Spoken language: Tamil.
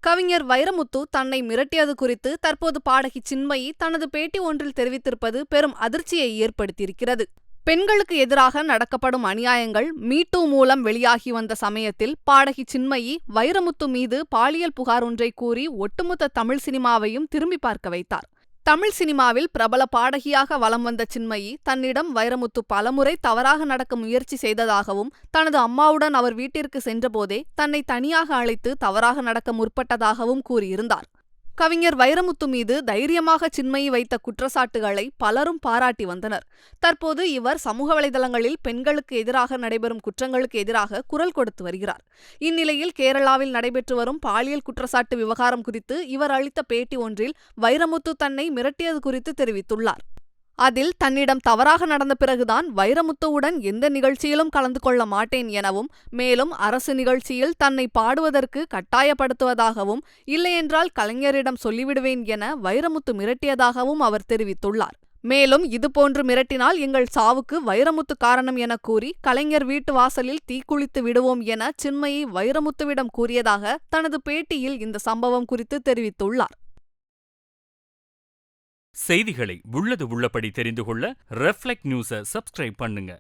கவிஞர் வைரமுத்து தன்னை மிரட்டியது குறித்து தற்போது பாடகி சின்மயி தனது பேட்டி ஒன்றில் தெரிவித்திருப்பது பெரும் அதிர்ச்சியை ஏற்படுத்தியிருக்கிறது. பெண்களுக்கு எதிராக நடக்கப்படும் அநியாயங்கள் மீ-டூ மூலம் வெளியாகி வந்த சமயத்தில் பாடகி சின்மயி வைரமுத்து மீது பாலியல் புகார் ஒன்றை கூறி ஒட்டுமொத்த தமிழ் சினிமாவையும் திரும்பி பார்க்க வைத்தார். தமிழ் சினிமாவில் பிரபல பாடகியாக வலம் வந்த சின்மயி தன்னிடம் வைரமுத்து பலமுறை தவறாக நடக்க முயற்சி செய்ததாகவும், தனது அம்மாவுடன் அவர் வீட்டிற்கு சென்றபோதே தன்னை தனியாக அழைத்து தவறாக நடக்க முற்பட்டதாகவும் கூறியிருந்தார். கவிஞர் வைரமுத்து மீது தைரியமாக சின்மயி வைத்த குற்றச்சாட்டுகளை பலரும் பாராட்டி வந்தனர். தற்போது இவர் சமூக வலைதளங்களில் பெண்களுக்கு எதிராக நடைபெறும் குற்றங்களுக்கு எதிராக குரல் கொடுத்து வருகிறார். இந்நிலையில் கேரளாவில் நடைபெற்று வரும் பாலியல் குற்றச்சாட்டு விவகாரம் குறித்து இவர் அளித்த பேட்டி ஒன்றில் வைரமுத்து தன்னை மிரட்டியது குறித்து தெரிவித்துள்ளார். அதில் தன்னிடம் தவறாக நடந்த பிறகுதான் வைரமுத்துவுடன் எந்த நிகழ்ச்சியிலும் கலந்து கொள்ள மாட்டேன் எனவும், மேலும் அரசு நிகழ்ச்சியில் தன்னை பாடுவதற்கு கட்டாயப்படுத்துவதாகவும், இல்லையென்றால் கலைஞரிடம் சொல்லிவிடுவேன் என வைரமுத்து மிரட்டியதாகவும் அவர் தெரிவித்துள்ளார். மேலும் இதுபோன்று மிரட்டினால் எங்கள் சாவுக்கு வைரமுத்து காரணம் என கூறி கலைஞர் வீட்டு வாசலில் தீக்குளித்து விடுவோம் என சின்மயி வைரமுத்துவிடம் கூறியதாக தனது பேட்டியில் இந்த சம்பவம் குறித்து தெரிவித்துள்ளார். செய்திகளை உள்ளது உள்ளபடி தெரிந்து கொள்ள ரெஃப்ளெக்ட் நியூஸை சப்ஸ்கிரைப் பண்ணுங்க.